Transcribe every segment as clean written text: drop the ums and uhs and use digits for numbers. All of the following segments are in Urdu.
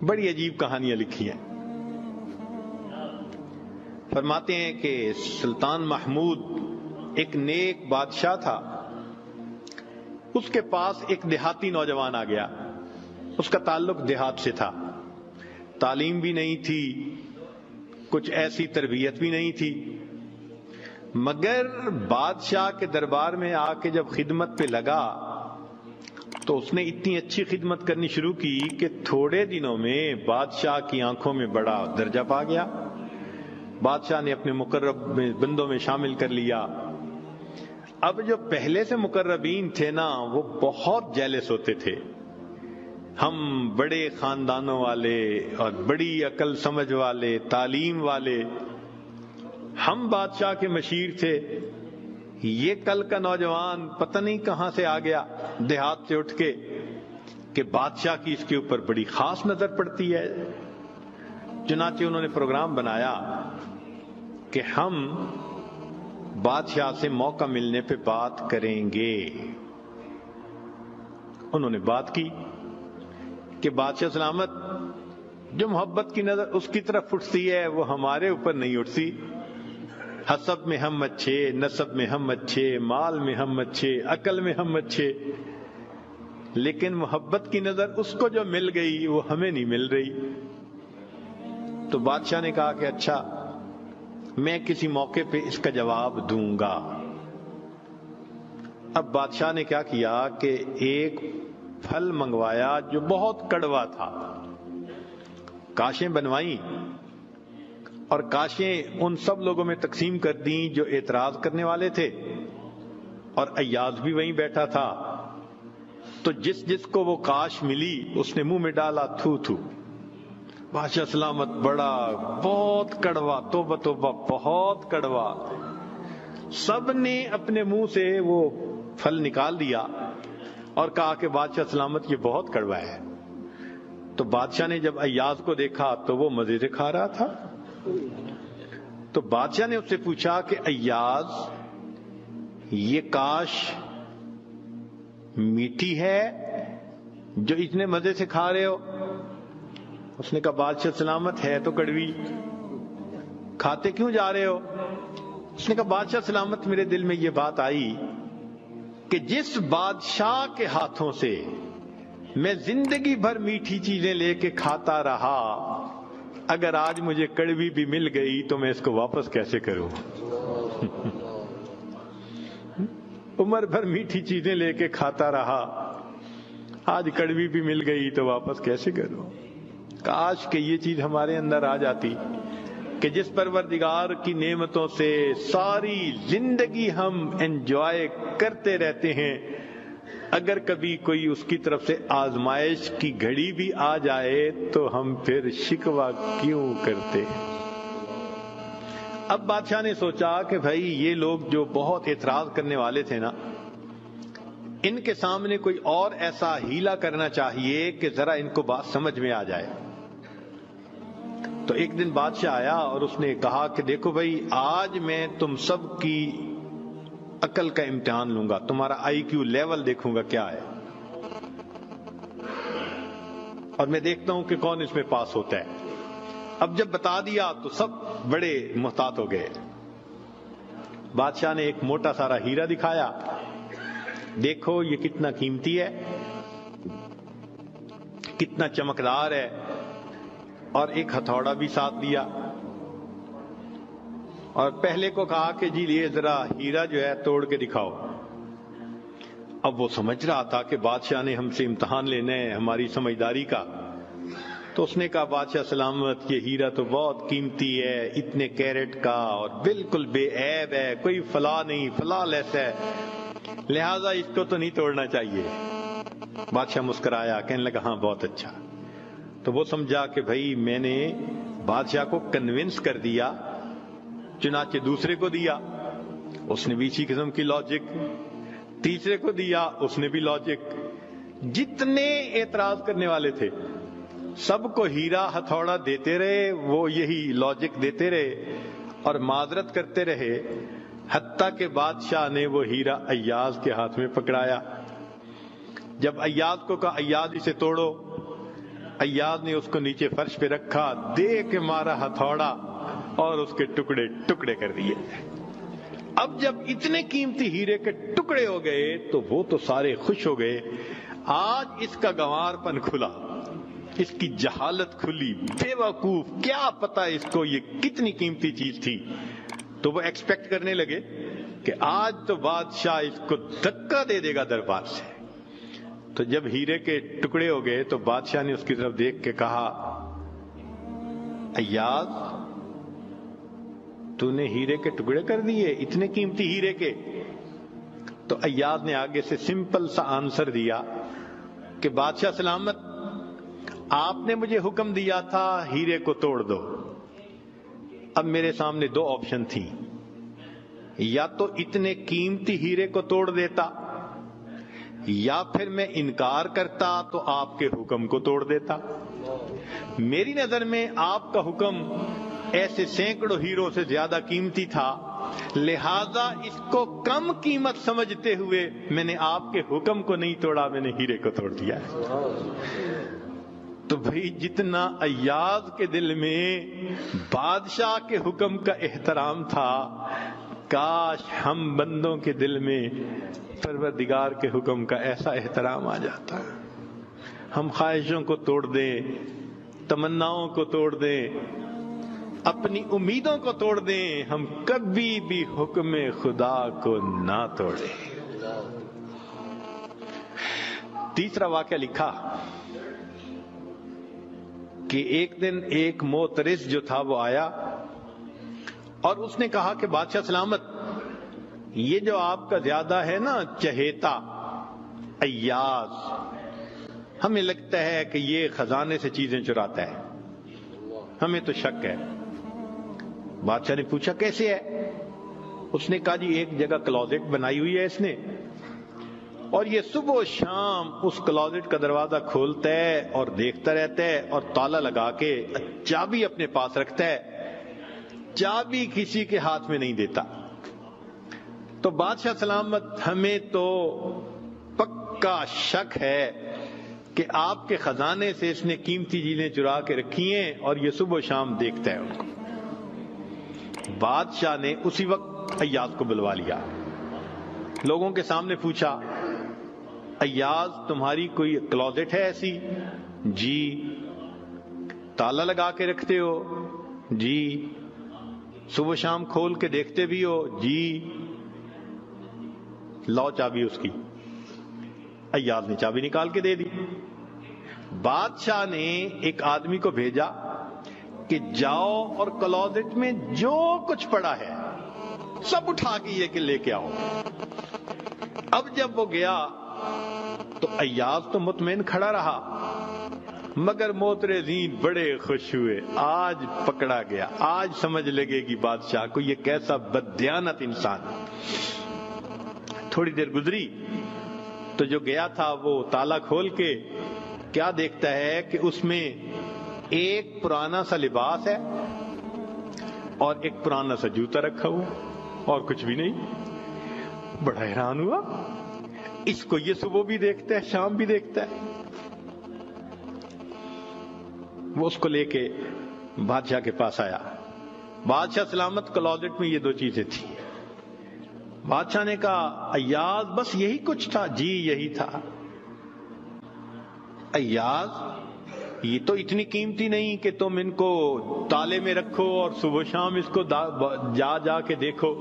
بڑی عجیب کہانیاں لکھی ہیں۔ فرماتے ہیں کہ سلطان محمود ایک نیک بادشاہ تھا، اس کے پاس ایک دیہاتی نوجوان آ گیا، اس کا تعلق دیہات سے تھا، تعلیم بھی نہیں تھی، کچھ ایسی تربیت بھی نہیں تھی، مگر بادشاہ کے دربار میں آ کے جب خدمت پہ لگا تو اس نے اتنی اچھی خدمت کرنی شروع کی کہ تھوڑے دنوں میں بادشاہ کی آنکھوں میں بڑا درجہ پا گیا، بادشاہ نے اپنے مقرب بندوں میں شامل کر لیا۔ اب جو پہلے سے مقربین تھے نا وہ بہت جیلس ہوتے تھے، ہم بڑے خاندانوں والے اور بڑی عقل سمجھ والے، تعلیم والے، ہم بادشاہ کے مشیر تھے، یہ کل کا نوجوان پتہ نہیں کہاں سے آ گیا دیہات سے اٹھ کے کہ بادشاہ کی اس کے اوپر بڑی خاص نظر پڑتی ہے۔ چنانچہ انہوں نے پروگرام بنایا کہ ہم بادشاہ سے موقع ملنے پہ بات کریں گے۔ انہوں نے بات کی کہ بادشاہ سلامت، جو محبت کی نظر اس کی طرف اٹھتی ہے وہ ہمارے اوپر نہیں اٹھتی، حسب میں ہم اچھے، نسب میں ہم اچھے، مال میں ہم اچھے، عقل میں ہم اچھے، لیکن محبت کی نظر اس کو جو مل گئی وہ ہمیں نہیں مل رہی۔ تو بادشاہ نے کہا کہ اچھا، میں کسی موقع پہ اس کا جواب دوں گا۔ اب بادشاہ نے کیا کیا کہ ایک پھل منگوایا جو بہت کڑوا تھا، کاشیں بنوائیں اور کاشیں ان سب لوگوں میں تقسیم کر دیں جو اعتراض کرنے والے تھے، اور ایاز بھی وہیں بیٹھا تھا، تو جس جس کو وہ کاش ملی اس نے منہ میں ڈالا تھو تھو۔ بادشاہ سلامت بڑا بہت کڑوا، توبہ توبہ بہت کڑوا، سب نے اپنے منہ سے وہ پھل نکال دیا اور کہا کہ بادشاہ سلامت یہ بہت کڑوا ہے۔ تو بادشاہ نے جب ایاز کو دیکھا تو وہ مزے سے کھا رہا تھا، تو بادشاہ نے اس سے پوچھا کہ ایاز یہ کاش میٹھی ہے جو اتنے مزے سے کھا رہے ہو؟ اس نے کہا بادشاہ سلامت ہے تو کڑوی، کھاتے کیوں جا رہے ہو؟ اس نے کہا بادشاہ سلامت میرے دل میں یہ بات آئی کہ جس بادشاہ کے ہاتھوں سے میں زندگی بھر میٹھی چیزیں لے کے کھاتا رہا، اگر آج مجھے کڑوی بھی مل گئی تو میں اس کو واپس کیسے کروں؟ عمر بھر میٹھی چیزیں لے کے کھاتا رہا، آج کڑوی بھی مل گئی تو واپس کیسے کروں؟ کاش کہ یہ چیز ہمارے اندر آ جاتی کہ جس پروردگار کی نعمتوں سے ساری زندگی ہم انجوائے کرتے رہتے ہیں، اگر کبھی کوئی اس کی طرف سے آزمائش کی گھڑی بھی آ جائے تو ہم پھر شکوہ کیوں کرتے ہیں؟ اب بادشاہ نے سوچا کہ بھائی یہ لوگ جو بہت اعتراض کرنے والے تھے نا، ان کے سامنے کوئی اور ایسا ہیلا کرنا چاہیے کہ ذرا ان کو بات سمجھ میں آ جائے۔ تو ایک دن بادشاہ آیا اور اس نے کہا کہ دیکھو بھائی، آج میں تم سب کی عقل کا امتحان لوں گا، تمہارا آئی کیو لیول دیکھوں گا کیا ہے، اور میں دیکھتا ہوں کہ کون اس میں پاس ہوتا ہے۔ اب جب بتا دیا تو سب بڑے محتاط ہو گئے۔ بادشاہ نے ایک موٹا سارا ہیرا دکھایا، دیکھو یہ کتنا قیمتی ہے، کتنا چمکدار ہے، اور ایک ہتھوڑا بھی ساتھ دیا، اور پہلے کو کہا کہ جی یہ ذرا ہیرا جو ہے توڑ کے دکھاؤ۔ اب وہ سمجھ رہا تھا کہ بادشاہ نے ہم سے امتحان لینا ہے ہماری سمجھداری کا، تو اس نے کہا بادشاہ سلامت یہ ہیرا تو بہت قیمتی ہے، اتنے کیرٹ کا اور بالکل بے عیب ہے، کوئی فلاں نہیں، فلاں لیس ہے، لہذا اس کو تو نہیں توڑنا چاہیے۔ بادشاہ مسکرایا، کہنے لگا ہاں بہت اچھا۔ تو وہ سمجھا کہ بھائی میں نے بادشاہ کو کنونس کر دیا، چنانچہ دوسرے کو دیا، اس نے بھی اسی قسم کی لاجک، تیسرے کو دیا، اس نے بھی لاجک، جتنے اعتراض کرنے والے تھے سب کو ہیرا ہتھوڑا دیتے رہے، وہ یہی لاجک دیتے رہے اور معذرت کرتے رہے، حتیٰ کہ بادشاہ نے وہ ہیرا ایاز کے ہاتھ میں پکڑایا۔ جب ایاز کو کہا ایاز اسے توڑو، ایاز نے اس کو نیچے فرش پہ رکھا، دے کے مارا ہتھوڑا اور اس کے ٹکڑے ٹکڑے کر دیے۔ اب جب اتنے قیمتی ہیرے کے ٹکڑے ہو گئے تو وہ تو سارے خوش ہو گئے، آج اس کا گنوار پن کھلا، اس کی جہالت کھلی، بے وقوف، کیا پتا اس کو یہ کتنی قیمتی چیز تھی۔ تو وہ ایکسپیکٹ کرنے لگے کہ آج تو بادشاہ اس کو دھکا دے دے گا دربار سے۔ تو جب ہیرے کے ٹکڑے ہو گئے تو بادشاہ نے اس کی طرف دیکھ کے کہا، ایاز تو نے ہیرے کے ٹکڑے کر دیے، اتنے قیمتی ہیرے کے؟ تو ایاز نے آگے سے سمپل سا آنسر دیا کہ بادشاہ سلامت، آپ نے مجھے حکم دیا تھا ہیرے کو توڑ دو۔ اب میرے سامنے دو آپشن تھی، یا تو اتنے قیمتی ہیرے کو توڑ دیتا، یا پھر میں انکار کرتا تو آپ کے حکم کو توڑ دیتا۔ میری نظر میں آپ کا حکم ایسے سینکڑوں ہیروں سے زیادہ قیمتی تھا، لہذا اس کو کم قیمت سمجھتے ہوئے میں نے آپ کے حکم کو نہیں توڑا، میں نے ہیرے کو توڑ دیا۔ تو بھئی جتنا ایاز کے دل میں بادشاہ کے حکم کا احترام تھا، کاش ہم بندوں کے دل میں پروردگار کے حکم کا ایسا احترام آ جاتا۔ ہم خواہشوں کو توڑ دیں، تمناؤں کو توڑ دیں، اپنی امیدوں کو توڑ دیں، ہم کبھی بھی حکم خدا کو نہ توڑیں۔ تیسرا واقعہ لکھا کہ ایک دن ایک موترس جو تھا وہ آیا اور اس نے کہا کہ بادشاہ سلامت، یہ جو آپ کا زیادہ ہے نا چہیتا ایاز، ہمیں لگتا ہے کہ یہ خزانے سے چیزیں چراتا ہے، ہمیں تو شک ہے۔ بادشاہ نے پوچھا کیسے ہے؟ اس نے کہا جی ایک جگہ کلوزٹ بنائی ہوئی ہے اس نے، اور یہ صبح و شام اس کلوزٹ کا دروازہ کھولتا ہے اور دیکھتا رہتا ہے اور تالا لگا کے چابی اپنے پاس رکھتا ہے، چابی کسی کے ہاتھ میں نہیں دیتا۔ تو بادشاہ سلامت، ہمیں تو پکا شک ہے کہ آپ کے خزانے سے اس نے قیمتی چیزیں چرا کے رکھی ہیں اور یہ صبح و شام دیکھتا ہے ان کو۔ بادشاہ نے اسی وقت ایاز کو بلوا لیا، لوگوں کے سامنے پوچھا، ایاز تمہاری کوئی کلوزٹ ہے ایسی؟ جی۔ تالا لگا کے رکھتے ہو؟ جی۔ صبح شام کھول کے دیکھتے بھی ہو؟ جی۔ لاؤ چابی اس کی۔ ایاز نے چابی نکال کے دے دی۔ بادشاہ نے ایک آدمی کو بھیجا کہ جاؤ اور کلوزٹ میں جو کچھ پڑا ہے سب اٹھا کے یہ کہ لے کے آؤ۔ اب جب وہ گیا تو ایاز تو مطمئن کھڑا رہا، مگر موترزین بڑے خوش ہوئے، آج پکڑا گیا، آج سمجھ لگے گی بادشاہ کو یہ کیسا بددیانت انسان۔ تھوڑی دیر گزری تو جو گیا تھا وہ تالا کھول کے کیا دیکھتا ہے کہ اس میں ایک پرانا سا لباس ہے اور ایک پرانا سا جوتا رکھا ہوا اور کچھ بھی نہیں۔ بڑا حیران ہوا، اس کو یہ صبح بھی دیکھتا ہے شام بھی دیکھتا ہے۔ وہ اس کو لے کے بادشاہ کے پاس آیا۔ بادشاہ سلامت، کلوزٹ میں یہ دو چیزیں تھیں۔ بادشاہ نے کہا ایاز بس یہی کچھ تھا؟ جی یہی تھا۔ ایاز یہ تو اتنی قیمتی نہیں کہ تم ان کو تالے میں رکھو اور صبح شام اس کو جا کے دیکھو۔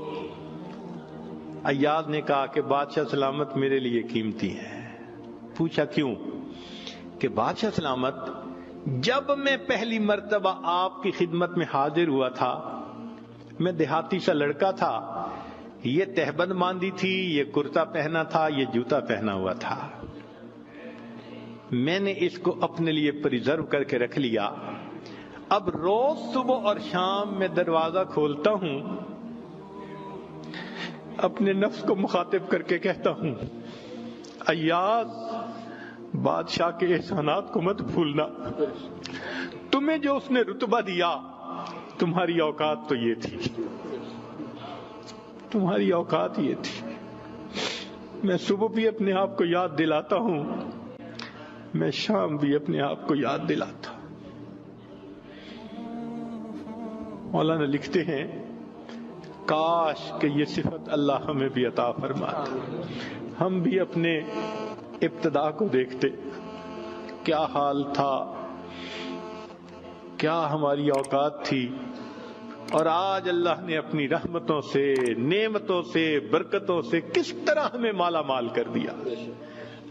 ایاز نے کہا کہ بادشاہ سلامت میرے لیے قیمتی ہے۔ پوچھا کیوں؟ کہ بادشاہ سلامت، جب میں پہلی مرتبہ آپ کی خدمت میں حاضر ہوا تھا، میں دیہاتی سا لڑکا تھا، یہ تہبند باندھی تھی، یہ کرتا پہنا تھا، یہ جوتا پہنا ہوا تھا، میں نے اس کو اپنے لیے پریزرو کر کے رکھ لیا۔ اب روز صبح اور شام میں دروازہ کھولتا ہوں، اپنے نفس کو مخاطب کر کے کہتا ہوں ایاز بادشاہ کے احسانات کو مت بھولنا، تمہیں جو اس نے رتبہ دیا تمہاری اوقات تو یہ تھی، تمہاری اوقات یہ تھی۔ میں صبح بھی اپنے آپ کو یاد دلاتا ہوں میں شام بھی اپنے آپ کو یاد دلاتا. مولانا لکھتے ہیں کاش کہ یہ صفت اللہ ہمیں بھی عطا فرماتا. ہم بھی اپنے ابتدا کو دیکھتے، کیا حال تھا، کیا ہماری اوقات تھی، اور آج اللہ نے اپنی رحمتوں سے، نعمتوں سے، برکتوں سے کس طرح ہمیں مالا مال کر دیا.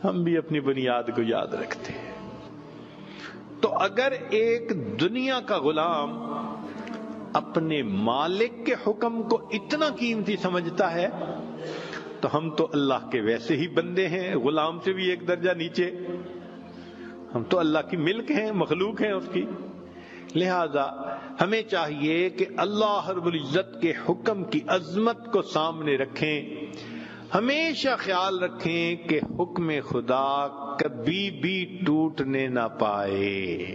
ہم بھی اپنی بنیاد کو یاد رکھتے ہیں. تو اگر ایک دنیا کا غلام اپنے مالک کے حکم کو اتنا قیمتی سمجھتا ہے تو ہم تو اللہ کے ویسے ہی بندے ہیں، غلام سے بھی ایک درجہ نیچے. ہم تو اللہ کی ملک ہیں، مخلوق ہیں اس کی. لہذا ہمیں چاہیے کہ اللہ رب العزت کے حکم کی عظمت کو سامنے رکھیں. ہمیشہ خیال رکھیں کہ حکم خدا کبھی بھی ٹوٹنے نہ پائے.